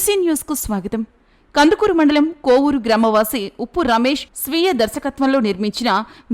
BC news కు స్వాగతం. కందుకూరు మండలం కోవూరు గ్రామవాసి ఉప్పు రమేష్ స్వీయ దర్శకత్వంలో నిర్మించిన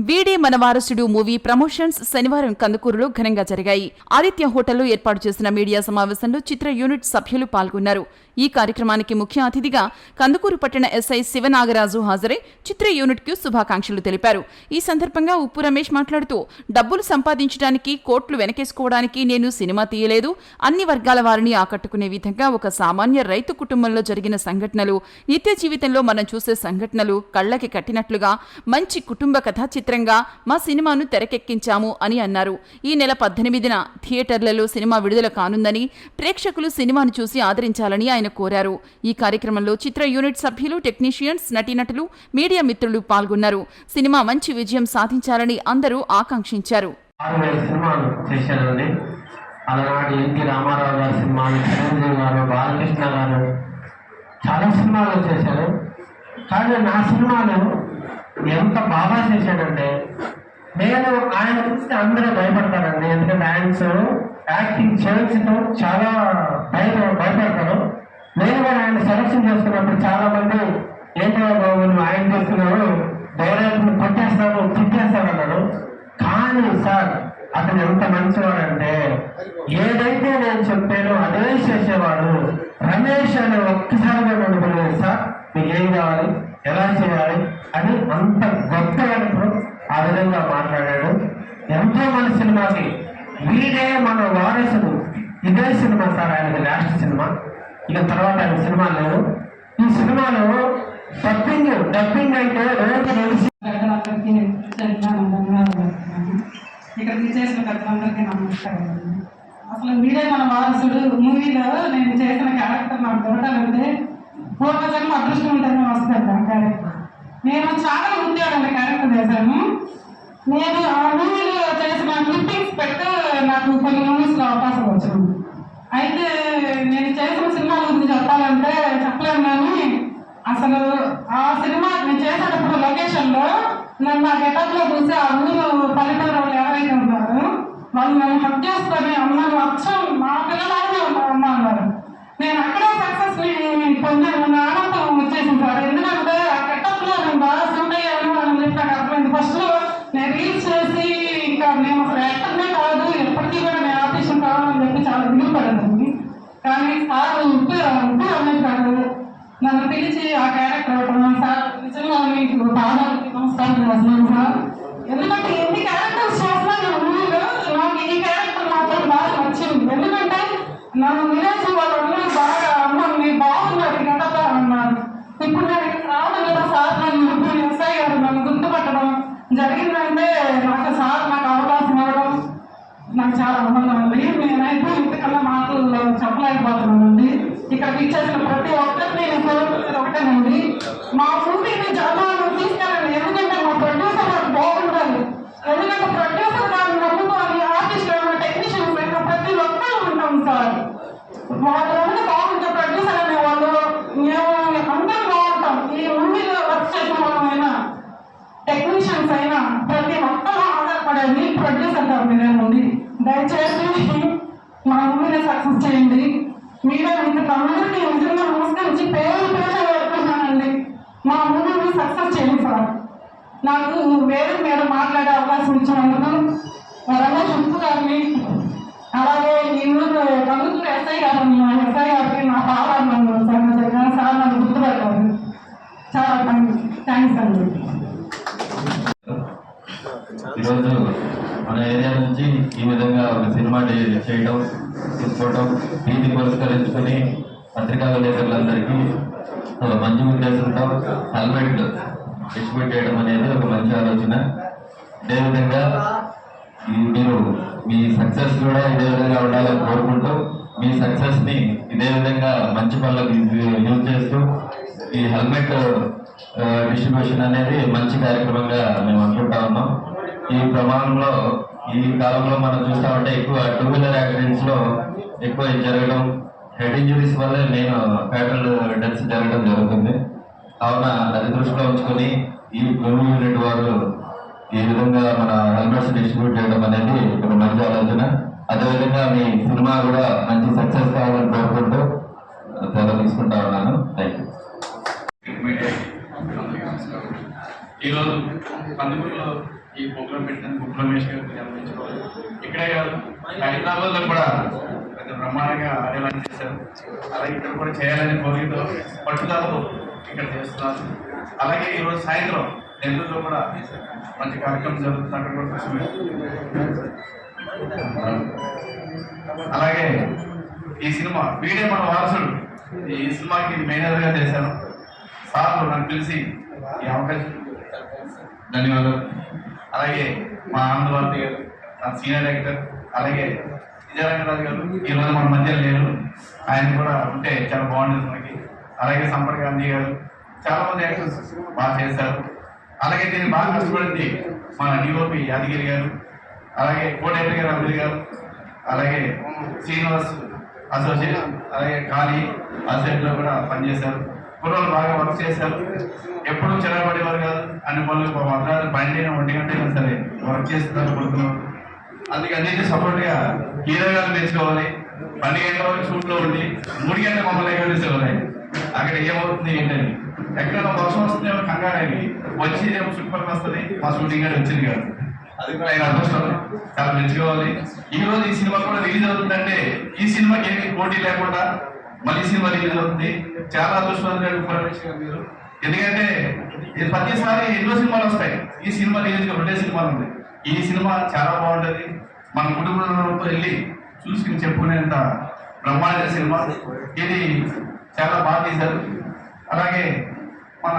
వీడే మన వారసుడు మూవీ ప్రమోషన్స్ శనివారం కందుకూరులో ఘనంగా జరిగాయి. ఆదిత్య హోటల్లో ఏర్పాటు చేసిన మీడియా సమావేశంలో చిత్ర యూనిట్ సభ్యులు పాల్గొన్నారు. ఈ కార్యక్రమానికి ముఖ్య అతిథిగా కందుకూరు పట్టణ ఎస్ఐ శివనాగరాజు హాజరై చిత్ర యూనిట్ కు శుభాకాంక్షలు తెలిపారు. ఈ సందర్భంగా ఉప్పు రమేష్ మాట్లాడుతూ, డబ్బులు సంపాదించడానికి కోట్లు వెనకేసుకోవడానికి నేను సినిమా తీయలేదు. అన్ని వర్గాల వారిని ఆకట్టుకునే విధంగా ఒక సామాన్య రైతు కుటుంబంలో జరిగిన సంఘటనలు, నిత్య జీవితంలో మనం చూసే సంఘటనలు కళ్లకి కట్టినట్లుగా మంచి కుటుంబ కథా చిత్రంగా మా సినిమాను తెరకెక్కించాము అని అన్నారు. ఈ నెల 18న థియేటర్లలో సినిమా విడుదల కానుందని, ప్రేక్షకులు సినిమాను చూసి ఆదరించాలని ఆయన కోరారు. ఈ కార్యక్రమంలో చిత్ర యూనిట్ సభ్యులు, టెక్నీషియన్స్, నటీనటులు, మీడియా మిత్రులు పాల్గొన్నారు. సినిమా మంచి విజయం సాధించాలని అందరూ ఆకాంక్షించారు. చాలా సినిమాలు చేశారు. కానీ నా సినిమాలో ఎంత బాగా చేశాడంటే, నేను ఆయన చూస్తే అందరూ భయపడతారండి. ఎందుకంటే యాక్టింగ్ చేయించడం చాలా భయపడతారు. నేను కూడా ఆయన సెలక్షన్ చేసుకున్నప్పుడు చాలా మంది ఏంటో బాబు నువ్వు ఆయన చేస్తున్నావు, డైరెక్ట్ని కొట్టేస్తాడు, తిట్టేస్తాడు అన్నాడు. కానీ సార్ అతను ఎంత మంచివాడంటే, ఏదైతే నేను చెప్పానో అదే చేసేవాడు. రమేష్ అని ఒక్కసారిగా నడుపులేదు సార్, మీకు ఏం కావాలి, ఎలా చేయాలి అని అంత గొప్పగా ఆ విధంగా మాట్లాడాడు. ఎంతో మన సినిమాకి వీడే మన వారసుడు ఇదే సినిమా సార్, ఆయనకి లాస్ట్ సినిమా. ఇక తర్వాత ఆయన సినిమా లేదు. ఈ సినిమాలో డబ్బింగ్ అయితే రోజు ఇక్కడ చేసిన పెద్దలందరికీ నమస్కారం. అసలు వీడే మన వారసుడు మూవీలో నేను చేసిన క్యారెక్టర్ నాకు దొరకాలంటే పూర్వజన్మ అదృష్టం ఉంటుందని వస్తుంది ఆ క్యారెక్టర్. నేను చాలా ఉద్యోగాల క్యారెక్టర్ చేశాను. నేను ఆ మూవీలో చేసిన క్లిప్పింగ్స్ పెట్టి నాకు కొన్ని మూవీస్లో అవకాశం వచ్చింది. అయితే నేను చేసిన సినిమా గురించి చెప్పాలంటే చెప్పలేను. కానీ అసలు ఆ సినిమా నేను చేసేటప్పుడు లొకేషన్లో నన్ను ఆ గెటప్లో చూసి ఆ ఊరు పల్లెటూరు వాళ్ళు ఎవరైతే ఉన్నారో వాళ్ళు నన్ను హక్ చేసుకొని అమ్మాను అచ్చం మా పిల్లలాగే ఉన్నారు అమ్మ అన్నారు. నేను అక్కడే సక్సెస్ని పొందాను, నా ఆనందం వచ్చేసింది సార్. ఎందుకంటే ఆ గెటప్లో నేను బాగా సూట్ అయ్యాను అని చెప్పి నాకు అర్థమైంది. ఫస్ట్లో నేను రీల్స్ చేసి ఇంకా నేను అసలు యాక్టర్నే కాదు, ఎప్పటికీ కూడా నేను ఆర్టిస్ట్ కావాలని చెప్పి చాలా దిగుపడింది. కానీ సార్ ఉప్పు రమేష్ గారు నన్ను పిలిచి ఆ క్యారెక్టర్ ఇవ్వడం, సార్ నిజంగా మీకు పాదాలకి నమస్కారం చేస్తున్నాను సార్. ఎందుకంటే ఎన్ని క్యారెక్టర్స్ చేసినా నేను మూవీలో నాకు ఈ క్యారెక్టర్ మాత్రం బాగా నచ్చింది. ఎందుకంటే నన్ను వినేసి వాళ్ళందరూ బాగా అమ్మ మీరు బాగున్నారు గంటతో అన్నారు. ఇప్పుడు నేను ఇక్కడ రావడం కదా సార్, నన్ను ఎస్ఐ గారు నన్ను గుర్తుపట్టడం జరిగిందంటే నాకు అవకాశం ఇవ్వడం నాకు చాలా ఆనందం ఉంది. నేనైతే ఇంతకన్నా మాటలు చెప్పలేకపోతున్నానండి. ఇక్కడికి ఇచ్చేసిన ప్రతి ఒక్కరిని నేను కోరుకునేది ఒకటేనండి, మా మూవీని జనాలు తీసుకెళ్ళండి. ఎందుకంటే మా ప్రొడ్యూసర్ నాకు బాగుండాలి. ఎందుకంటే ప్రొడ్యూసర్ గారిని నమ్ముకోవాలి, ఆర్టిస్ట్ అయినా టెక్నీషియన్స్ అయినా ప్రతి ఒక్కరు ఉంటాం సార్. వాళ్ళు ఏమైనా బాగుంటే ప్రొడ్యూసర్ అనే వాళ్ళు మేము అందరం బాగుంటాం. ఈ మూవీలో వర్క్ చేసిన వాళ్ళమైనా టెక్నీషియన్స్ అయినా ప్రతి ఒక్కరు ఆధారపడేది ప్రొడ్యూసర్ గారి మీద ఉంది. దయచేసి మా మూవీని సక్సెస్ చేయండి. మీరు అందరికీ నిజంగా నమస్కరించి పేరు వేడుకుంటున్నానండి. మా మూవీని సక్సెస్ చేయండి సార్. నాకు వేరే మీరు మాట్లాడే అవకాశం ఇచ్చినందుకు రమేష్ ఉప్పు గారిని, అలాగే ఈ ఊరు కందుకూరు ఎస్ఐ గారికి నా పాదాలు సార్ నన్ను గుర్తుపెట్టారు. చాలా థ్యాంక్స్ అండి. ఈరోజు మన ఏరియా నుంచి ఈ విధంగా ఒక సినిమా చేయడం, తీసుకోవడం, దీన్ని పురస్కరించుకొని పత్రికా విలేకరులందరికీ మంచి ఉద్దేశంతో హెల్మెట్ డిస్ట్రిబ్యూట్ చేయడం అనేది ఒక మంచి ఆలోచన. అదేవిధంగా మీరు మీ సక్సెస్ కూడా ఇదే విధంగా ఉండాలని కోరుకుంటూ, మీ సక్సెస్ని ఇదే విధంగా మంచి పనులకు యూజ్ చేస్తూ ఈ హెల్మెట్ డిస్ట్రిబ్యూషన్ అనేది మంచి కార్యక్రమంగా మేము అనుకుంటా ఉన్నాం. ఈ ప్రమాణంలో ఈ కాలంలో మనం చూస్తా ఉంటే ఎక్కువ 2 వీలర్ యాక్సిడెంట్స్ లో ఎక్కువ జరగడం, హెడ్ ఇంజరీస్ వల్ల నేను ఫ్యాటల్ డెత్స్ జరగడం జరుగుతుంది. కావున అది దృష్టిలో ఉంచుకొని ఈ మూవీ యూనిట్ వారు ఈ విధంగా మన హెల్మెట్స్ డిస్ట్రిబ్యూట్ చేయడం అనేది ఒక మంచి ఆలోచన. అదేవిధంగా మీ సినిమా కూడా మంచి సక్సెస్ కావాలని కోరుకుంటూ సెలవు తీసుకుంటా పెట్టిన బుక్ రమేష్ గారికి జన్మించుకోవాలి. ఇక్కడే కాదు హైదరాబాద్లో కూడా పెద్ద బ్రహ్మాండంగా ఆడేలాంటి చేశారు. అలాగే ఇక్కడ కూడా చేయాలని కోరికతో పట్టుదలతో ఇక్కడ చేస్తున్నారు. అలాగే ఈరోజు సాయంత్రం నెల్లూరులో కూడా మంచి కార్యక్రమం జరుగుతుంది. అక్కడ కూడా అలాగే ఈ సినిమా వీడే మన వారసుడు ఈ సినిమాకి మేనేజర్గా చేశాను. సార్ నన్ను పిలిచి ఈ అవకాశం ధన్యవాదాలు. అలాగే మా ఆనందవార్తి గారు నా సీనియర్ డైరెక్టర్, అలాగే విజయరంగరాజు గారు ఈరోజు మన మధ్య లేరు, ఆయన కూడా ఉంటే చాలా బాగుంటుంది మనకి. అలాగే సంపర్క్ గాంధీ గారు, చాలా మంది యాక్టర్స్ బాగా చేశారు. అలాగే దీన్ని బాగా కష్టపడింది మన డిఓపి యాదగిరి గారు, అలాగే కోటేపల్లి గారు అబ్దుల్ గారు, అలాగే శ్రీనివాస్ అసోసియేట్, అలాగే ఖాళీ అసోసియేట్లో కూడా పనిచేశారు. కుర్రోళ్ళు బాగా వర్క్ చేశారు. ఎప్పుడు చిరపడేవారు కాదు. అన్ని పనులు అర్ధరాత్రి 12 గంటైనా సరే వర్క్ చేస్తున్నారు కొడుకున్నారు. అందుకే అన్నింటి సపోర్ట్గా హీరో గారు నేర్చుకోవాలి. 12 గంటల వరకు షూట్లో ఉండి 3 గంటల మమ్మల్ని ఎగరేసేవారు. అక్కడ ఏమవుతుంది ఏంటని ఎక్కడైనా వర్షం వస్తుందేమో కంగారని వచ్చి ఏమో చుట్టుపక్కల వస్తుంది, మా షూటింగ్ గారు వచ్చింది కాదు. అది కూడా ఆయన అదృష్టం, చాలా మెచ్చుకోవాలి. ఈ రోజు ఈ సినిమా కూడా రిలీజ్ అవుతుందంటే ఈ సినిమాకి ఏమి పోటీ లేకుండా మళ్ళీ సినిమా రిలీజ్ అవుతుంది. చాలా అదృష్టవంతులు పరమేశ్వర్ మీరు. ఎందుకంటే ఇది ప్రతిసారి ఎన్నో సినిమాలు వస్తాయి, ఈ సినిమా రిలీజ్ 2 సినిమాలు ఉంది. ఈ సినిమా చాలా బాగుంటుంది. మన కుటుంబంతో వెళ్ళి చూసుకుని చెప్పుకునేంత బ్రహ్మాండ సినిమా ఇది. చాలా బాగా తీశారు. అలాగే మన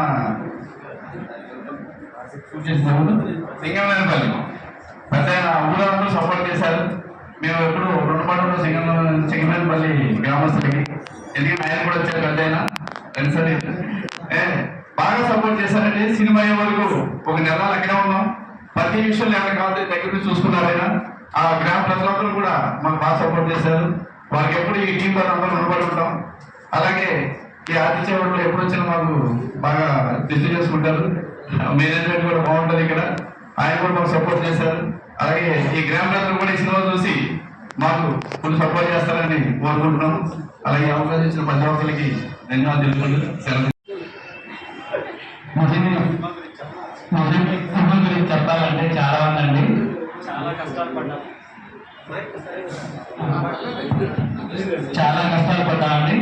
సింగంపల్లి పెద్ద ఊరందరూ సపోర్ట్ చేశారు. మేము ఎప్పుడు 2 పాటలు సింగంపల్లి గ్రామస్తులకి, ఎందుకంటే ఆయన కూడా వచ్చారు పెద్ద అయినా సరే బాగా సపోర్ట్ చేశారండి. సినిమా అయ్యే వరకు 1 నెల అక్కడే ఉన్నాం. ప్రతి విషయంలో ఏమైనా కావాలి దగ్గర చూసుకున్నారు ఆయన. ఆ గ్రామ ప్రజలందరూ కూడా మాకు బాగా సపోర్ట్ చేశారు. వారికి ఎప్పుడు ఈ టీం ద్వారా అందరూ రుణపడి ఉంటాం. అలాగే ఈ ఆదిత్య వాళ్ళు ఎప్పుడు వచ్చినా మాకు బాగా రిసీవ్ చేసుకుంటారు. మేనేజ్మెంట్ కూడా బాగుంటుంది ఇక్కడ, ఆయన కూడా మాకు సపోర్ట్ చేశారు. అలాగే ఈ గ్రామ ప్రజలు కూడా ఈ సినిమా చూసి మాకు ఫుల్ సపోర్ట్ చేస్తారని కోరుకుంటున్నాం. అలాగే అవకాశం ఇచ్చిన ప్రతి ఒక్కరికి ధన్యవాదాలు తెలుపుకుంటూ సినిమా గురించి చెప్పాలంటే చాలా ఉందండి. చాలా కష్టాలు పడ్డామండి.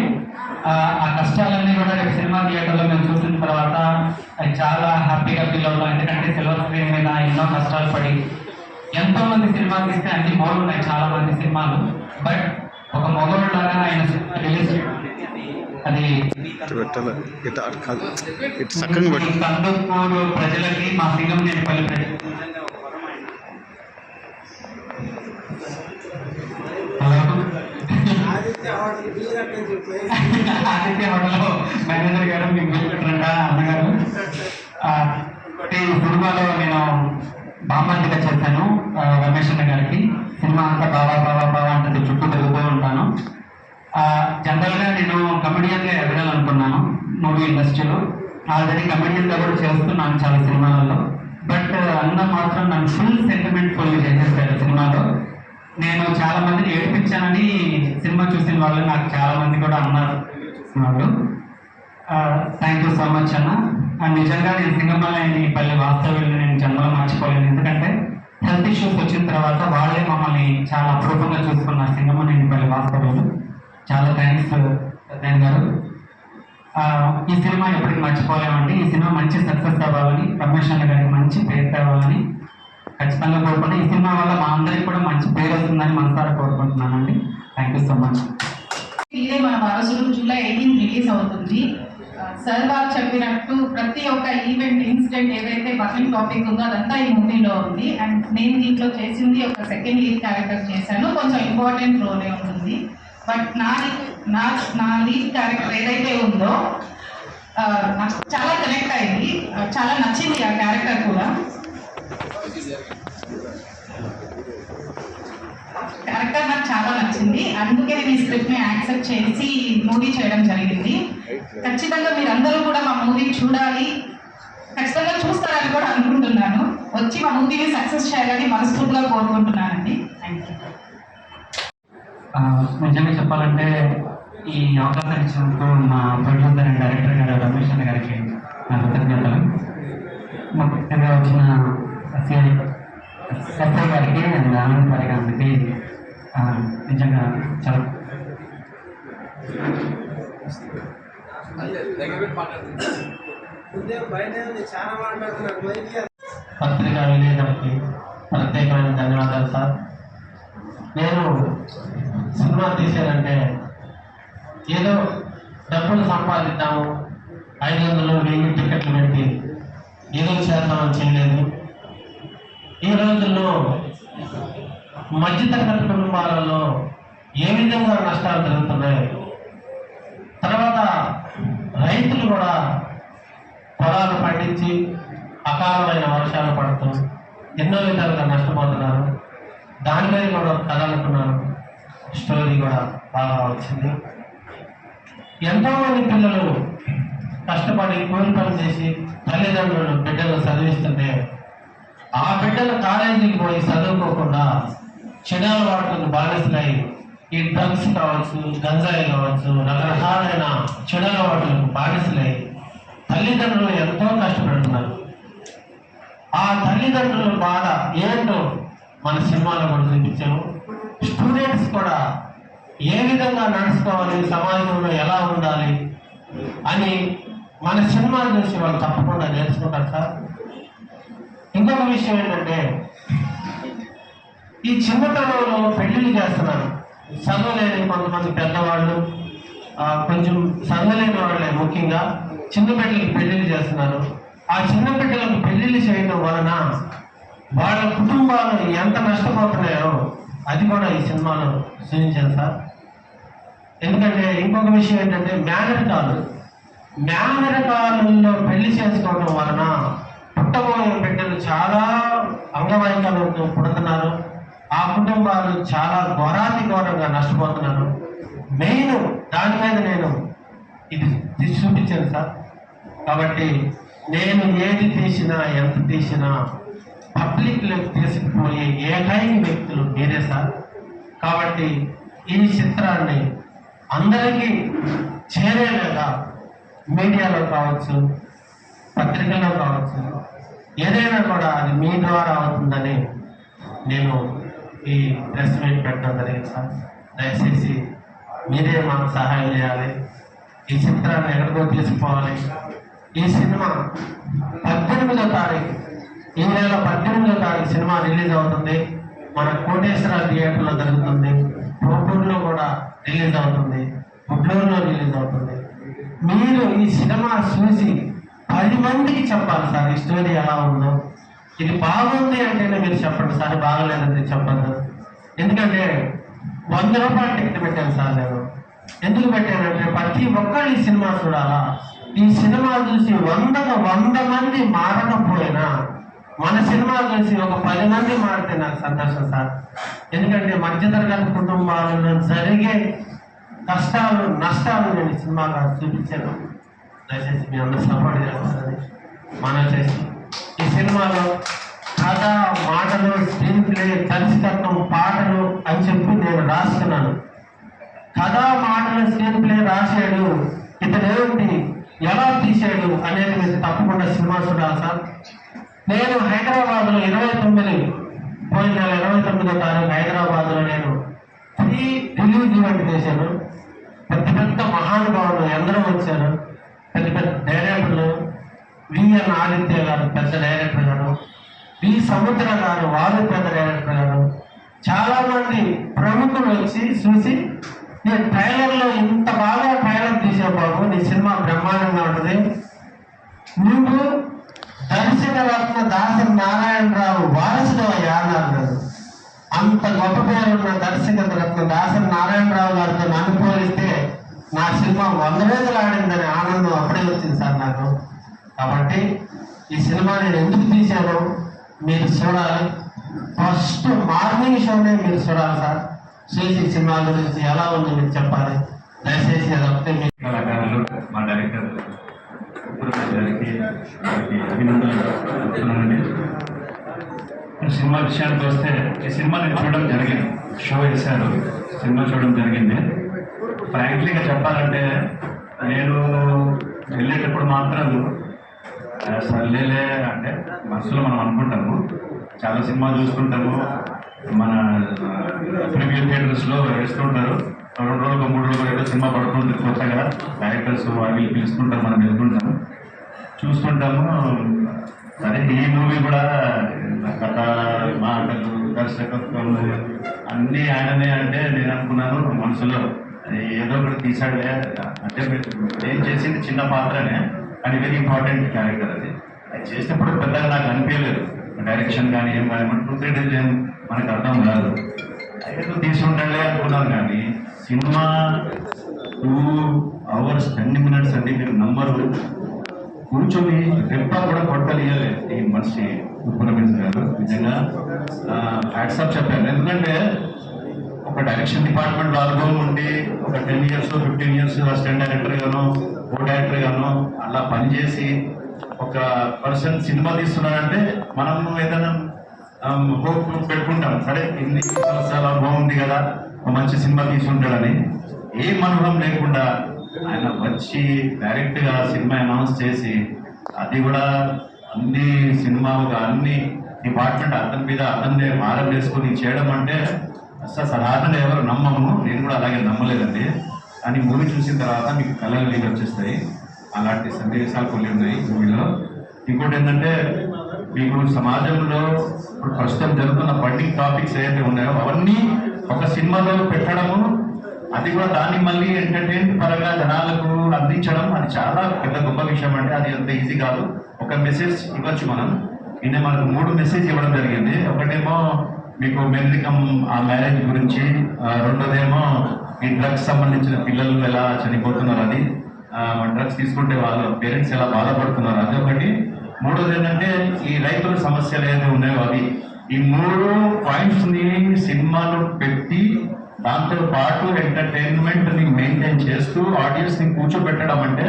ఆ కష్టాలన్నీ కూడా రేపు సినిమా థియేటర్లో మేము చూసిన తర్వాత అది చాలా హ్యాపీగా ఫీల్ అవుతాం. ఎందుకంటే సిల్వర్ స్క్రీన్ మీద ఎన్నో కష్టాలు పడి ఎంతో మంది సినిమా తీస్తే అన్ని బాగున్నాయి, చాలా మంది సినిమాలు. బట్ ఒక మగవాళ్ళలాగా ఆయన రిలీజ్ అది కందుకూరు ప్రజలకి, మా సింగంనేనిపల్లి ప్రజలకి ఆదిత్య హోటల్లో మేనేజర్ గారు మీకు పిలుపుతుంట అన్నగారు. ఈ సినిమాలో నేను బామ్మర్దిగా చేశాను రమేష్ అన్న గారికి. సినిమా అంతా బావా అంటే చుట్టూ తిరుగుతూ ఉంటాను. జనరల్గా నేను కమెడియన్గా ఎదగాలనుకున్నాను మూవీ ఇండస్ట్రీలో. ఆల్రెడీ కమెడియన్గా కూడా చేస్తున్నాను చాలా సినిమాలలో. బట్ అన్న మాత్రం నన్ను ఫుల్ సెంటిమెంట్ ఫుల్ చేసేసారు సినిమాలో. నేను చాలా మందిని ఏడిపించానని సినిమా చూసిన వాళ్ళు నాకు చాలా మంది కూడా అన్నారు. థ్యాంక్ యూ సో మచ్ అన్న. నిజంగా నేను సింగంపల్లి వాస్తవ్యుల్ని నేను జన్మలో మర్చిపోలేను. ఎందుకంటే హెల్త్ ఇష్యూస్ వచ్చిన తర్వాత వాళ్ళే మమ్మల్ని చాలా అపరూపంగా చూసుకున్నారు సింగంపల్లి వాస్తవ్యులు. చాలా థ్యాంక్స్ సత్యనారాయణ గారు. ఈ సినిమా ఎప్పటికీ మర్చిపోలేమండి. ఈ సినిమా మంచి సక్సెస్ అవ్వాలని, రమేష్ అన్న గారికి మంచి పేరు తేవాలని ఖచ్చితంగా కోరుకుంటే ఈ సినిమా వల్ల మా అందరికి కూడా మంచి పేరు వస్తుందని మనసారా కోరుకుంటున్నానండి. Thank you so much. ఇదే మన వారసుడు జూలై 18 రిలీజ్ అవుతుంది. సార్ వారు చెప్పినట్టు ప్రతి ఒక్క ఈవెంట్ ఇన్సిడెంట్ ఏదైతే బర్నింగ్ టాపిక్ ఉందో అదంతా ఈ మూవీలో ఉంది. అండ్ నేను దీంట్లో చేసింది ఒక సెకండ్ లీడ్ క్యారెక్టర్ చేశాను. కొంచెం ఇంపార్టెంట్ రోలే ఉంటుంది. బట్ నా లీడ్ క్యారెక్టర్ ఏదైతే ఉందో నాకు చాలా కనెక్ట్ అయింది, చాలా నచ్చింది ఆ క్యారెక్టర్ కూడా. క్యారెక్టర్ నాకు చాలా నచ్చింది. అందుకే నేను ఈ స్క్రిప్ట్ని యాక్సెప్ట్ చేసి మూవీ చేయడం జరిగింది. ఖచ్చితంగా మీరందరూ కూడా మా మూవీ చూడాలి, ఖచ్చితంగా చూస్తారని కూడా అనుకుంటున్నాను. వచ్చి మా మూవీని సక్సెస్ చేయాలని మనస్ఫూర్తిగా కోరుకుంటున్నానండి. Thank you. నిజంగా చెప్పాలంటే ఈ అవకాశం ఇచ్చినందుకు మా ప్రొడ్యూసర్ అండ్ డైరెక్టర్ గారు రమేష్ అన్న గారికి నా కృతజ్ఞతలు. ముఖ్యంగా వచ్చిన ఎస్ఐ గారికి అండ్ ఆనంద్ గారికి నిజంగా చాలా పత్రికా విలేకరులకి ప్రత్యేకమైన ధన్యవాదాలు సార్. నేను సినిమా తీసానంటే ఏదో డబ్బులు సంపాదిద్దాము, 500 1000 టికెట్లు పెట్టి ఏదో చేద్దామని చేయలేదు. ఈ రోజుల్లో మధ్యతరగతి కుటుంబాలలో ఏ విధంగా నష్టాలు జరుగుతున్నాయి, తర్వాత రైతులు కూడా పొలాలు పండించి అకాలమైన వర్షాలు పడుతూ ఎన్నో విధాలుగా నష్టపోతున్నారు. దాని మీద కూడా కథ అనుకున్నాను, స్టోరీ కూడా బాగా వచ్చింది. ఎంతోమంది పిల్లలు కష్టపడి కూలి పని చేసి తల్లిదండ్రులు బిడ్డలు చదివిస్తుంటే ఆ బిడ్డలు కాలేజీకి పోయి చదువుకోకుండా చెడాల వాటికి బానిసలై ఈ డ్రగ్స్ కావచ్చు, గంజాయి కావచ్చు, రకరకాలైన చెడాల వాటికి బానిసలై తల్లిదండ్రులు ఎంతో కష్టపడుతున్నారు. ఆ తల్లిదండ్రుల బాధ ఏంటో మన సినిమాలో కూడా చూపించాము. స్టూడెంట్స్ కూడా ఏ విధంగా నడుచుకోవాలి, సమాజంలో ఎలా ఉండాలి అని మన సినిమాలు చూసి వాళ్ళు తప్పకుండా నేర్చుకుంటారు సార్. ఇంకొక విషయం ఏంటంటే ఈ చిన్నతనంలో పెళ్లిళ్ళు చేస్తున్నారు. చదవలేని కొంతమంది పెద్దవాళ్ళు, కొంచెం చదవలేని వాళ్ళే ముఖ్యంగా చిన్న బిడ్డలకి పెళ్లిళ్ళు చేస్తున్నారు. ఆ చిన్న బిడ్డలకు పెళ్లిళ్ళు చేయడం వలన వాళ్ళ కుటుంబాలు ఎంత నష్టపోతున్నాయో అది కూడా ఈ సినిమాలో చూపించాను సార్. ఎందుకంటే ఇంకొక విషయం ఏంటంటే మేనరికాలలో పెళ్లి చేసుకోవడం వలన పుట్టబోయే బిడ్డలు చాలా అంగవైకల్యంతో పుడుతున్నారు. ఆ కుటుంబాలు చాలా ఘోరంగా నష్టపోతున్నారు. మెయిన్ దాని మీద నేను ఇది చూపించాను సార్. కాబట్టి నేను ఏది తీసినా ఎంత తీసినా పబ్లిక్లోకి తీసుకుపోయే ఏకైక వ్యక్తులు మీరే సార్. కాబట్టి ఈ చిత్రాన్ని అందరికీ చేరేలాగా మీడియాలో కావచ్చు, పత్రికల్లో కావచ్చు, ఏదైనా కూడా అది మీ ద్వారా అవుతుందని నేను ఈ ప్రెస్ మీట్ పెట్టడం జరిగింది సార్. దయచేసి మీరే మాకు సహాయం చేయాలి. ఈ చిత్రాన్ని ఎక్కడికో తీసుకుపోవాలి. ఈ సినిమా 18వ తారీఖు, ఈ నెల 18వ తారీఖు సినిమా రిలీజ్ అవుతుంది. మన కోటేశ్వర థియేటర్లో జరుగుతుంది, కోటూరులో కూడా రిలీజ్ అవుతుంది, గుడ్లూరులో రిలీజ్ అవుతుంది. మీరు ఈ సినిమా చూసి 10 మందికి చెప్పాలి సార్ ఈ స్టోరీ ఎలా ఉందో. ఇది బాగుంది అంటేనే మీరు చెప్పండి సార్, బాగలేదంటే చెప్పద్దు. ఎందుకంటే 100 రూపాయలు టికెట్ పెట్టాను సార్ నేను. ఎందుకు పెట్టానంటే ప్రతి ఒక్కరు ఈ సినిమా చూడాలా. ఈ సినిమా చూసి 100 మంది మారకపోయినా మన సినిమా చూసి ఒక 10 మంది మారితే నాకు సంతోషం సార్. ఎందుకంటే మధ్యతరగతి కుటుంబాలలో జరిగే కష్టాలు నష్టాలు నేను సినిమాగా చూపించాను. దయచేసి మీ అందరూ సపోర్ట్ చేస్తారని మనం చేసి ఈ సినిమాలో కథ, మాటలు, స్క్రీన్ ప్లే, దర్శకత్వం, పాటలు అని చెప్పి నేను రాస్తున్నాను. కథ, మాటలు, స్క్రీన్ ప్లే రాశాడు, ఇతనేమిటి, ఎలా తీశాడు అనేది మీరు తప్పకుండా సినిమా చూడాలి సార్. నేను హైదరాబాద్లో 29వ తారీఖు హైదరాబాద్లో నేను 3 రిలీజ్ ఈవెంట్ చేశాను. పెద్ద మహానుభావులు ఎందరో వచ్చారు. పెద్ద డైరెక్టర్లు, విఎన్ ఆదిత్య గారు పెద్ద డైరెక్టర్ గారు, వి సముద్ర గారు వారు పెద్ద డైరెక్టర్ గారు, చాలా మంది ప్రముఖులు వచ్చి చూసి నీ ట్రైలర్లో ఇంత బాగా ట్రైలర్ తీసావు బాబు, నీ సినిమా బ్రహ్మాండంగా ఉంటుంది, నువ్వు దర్శకరత్న దాసరి నారాయణరావు వారసుడు అయ్యా అన్నారు. అంత గొప్ప పేరున్న దర్శకరత్న దాసరి నారాయణరావు గారితో నన్ను పోలిస్తే నా సినిమా 100 రోజులు ఆడిందనే ఆనందం అప్పుడే వచ్చింది సార్ నాకు. కాబట్టి ఈ సినిమా నేను ఎందుకు తీశానో మీరు చూడాలి. ఫస్ట్ మార్నింగ్ షోనే మీరు చూడాలి సార్. చూసి సినిమా గురించి ఎలా ఉందో మీరు చెప్పాలి. దయచేసి అదొకటే మీరు కళాకారులు, మా డైరెక్టర్ గారికి అభినందనలు చెప్తున్నానండి. సినిమా విషయానికి వస్తే ఈ సినిమా నేను చూడడం జరిగింది, షో వేశారు, సినిమా చూడడం జరిగింది. ఫ్రాంక్లీగా చెప్పాలంటే నేను వెళ్ళేటప్పుడు మాత్రం సర్లేలే అంటే మనసులో మనం అనుకుంటాము, చాలా సినిమాలు చూస్తుంటాము, మన ప్రీమియర్ థియేటర్స్లో వేస్తుంటారు. 2 రోజులు 3 రోజులు ఏదో సినిమా పడుతుంటుంది కొత్తగా, డైరెక్టర్స్ వాళ్ళు పిలుస్తుంటారు, మనం వెళ్తుంటాము చూస్తుంటాము. సరే ఈ మూవీ కూడా కథ, మాటలు, దర్శకత్వం అన్నీ ఆయననే అంటే నేను అనుకున్నాను మనసులో ఏదో ఒకటి తీసాడే, అంటే ఏం చేసింది చిన్న పాత్రనే, అది వెరీ ఇంపార్టెంట్ క్యారెక్టర్. అది చేసినప్పుడు పెద్దగా నాకు అనిపించలేదు, డైరెక్షన్ కానీ ఏం కానీ 2-3 డేస్ ఏం మనకు అర్థం కాదు. అయితే తీసుకుంటాడే అనుకున్నాను. కానీ సినిమా 2 hours 10 minutes అండి, మీరు నంబరు కూర్చొని రెప్ప కూడా కొట్టలియలేదు ఈ మనిషి ఉప్పు రమేష్ గారు. నిజంగా హ్యాట్సాప్ చెప్పాను. ఎందుకంటే ఒక డైరెక్షన్ డిపార్ట్మెంట్లో అనుభవం ఉండి ఒక 10 years 15 years అసిస్టెంట్ డైరెక్టర్ గాను, కో డైరెక్టర్ గాను అలా పనిచేసి ఒక పర్సన్ సినిమా తీస్తున్నాడంటే మనం ఏదైనా హోప్ పెట్టుకుంటాం, సరే ఇన్ని సంవత్సరాల అనుభవం ఉంది కదా ఒక మంచి సినిమా తీసుకుంటాడని. ఏం అనుభవం లేకుండా ఆయన వచ్చి డైరెక్ట్గా సినిమా అనౌన్స్ చేసి, అది కూడా అన్ని సినిమా అన్ని డిపార్ట్మెంట్ అతని మీద అతన్ని భారం వేసుకొని చేయడం అంటే అసలు సాధారణంగా ఎవరు నమ్మము. నేను కూడా అలాగే నమ్మలేదండి. కానీ మూవీ చూసిన తర్వాత మీకు కళలు నీళ్ళు వచ్చేస్తాయి. అలాంటి సన్నివేశాలు కొన్ని ఉన్నాయి మూవీలో. ఇంకోటి ఏంటంటే, మీకు సమాజంలో ఇప్పుడు ప్రస్తుతం జరుగుతున్న బడ్డింగ్ టాపిక్స్ ఏదైతే ఉన్నాయో అవన్నీ ఒక సినిమాలో పెట్టడము, అది కూడా దాన్ని మళ్ళీ ఎంటర్టైన్మెంట్ పరంగా జనాలకు అందించడం, అది చాలా పెద్ద గొప్ప విషయం. అంటే అది అంత ఈజీ కాదు. ఒక మెసేజ్ ఇవ్వచ్చు మనం. ఈయన మనకు 3 మెసేజ్ ఇవ్వడం జరిగింది. ఒకటేమో మీకు మెరికం ఆ మ్యారేజ్ గురించి, రెండోదేమో ఈ డ్రగ్స్ సంబంధించిన పిల్లలు ఎలా చనిపోతున్నారు, అది డ్రగ్స్ తీసుకుంటే వాళ్ళ పేరెంట్స్ ఎలా బాధపడుతున్నారు, అది ఒకటి. మూడోది ఏంటంటే ఈ రైతుల సమస్యలు ఏదైతే ఉన్నాయో అవి. ఈ 3 పాయింట్స్ని సినిమాలో పెట్టి దాంతో పాటు ఎంటర్టైన్మెంట్ ని మెయింటైన్ చేస్తూ ఆడియన్స్ ని కూర్చోబెట్టడం అంటే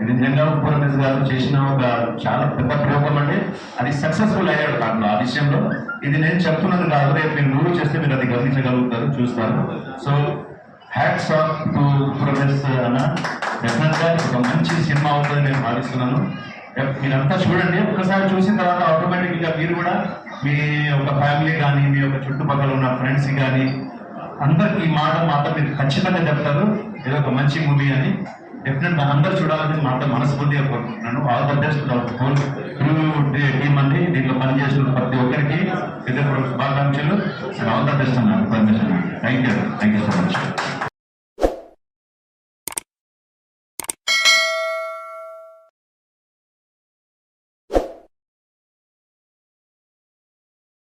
ఇది నిజంగా ఉప్పు రమేష్ గారు చేసిన ఒక చాలా పెద్ద ప్రయోగం. అంటే అది సక్సెస్ఫుల్ అయ్యాడు దాంట్లో, ఆ విషయంలో. ఇది నేను చెప్తున్నది కాదు, రేపు మీరు మూవీ చేస్తే మీరు అది గమనించగలుగుతారు, చూస్తారు. సో హ్యాట్స్ ఆఫ్ టు ఉప్పు రమేష్ అన్న. డెఫినెట్ గా ఒక మంచి సినిమా అవుతుంది నేను భావిస్తున్నాను. మీరంతా చూడండి. ఒకసారి చూసిన తర్వాత ఆటోమేటిక్ గా మీరు కూడా మీ ఒక ఫ్యామిలీ కానీ మీ యొక్క చుట్టుపక్కల ఉన్న ఫ్రెండ్స్ కానీ అందరికి ఈ మాట మాత్రం మీరు ఖచ్చితంగా చెప్తారు, ఏదో ఒక మంచి మూవీ అని. డెఫినెట్ గా అందరూ చూడాలని మాట మనస్ఫూర్తిగా కోరుకుంటున్నాను. All the best whole team అండి. దీంట్లో పనిచేస్తున్న ప్రతి ఒక్కరికి శుభాకాంక్షలు. ఆల్ ద బెస్ట్ అన్నారు. Thank you so much.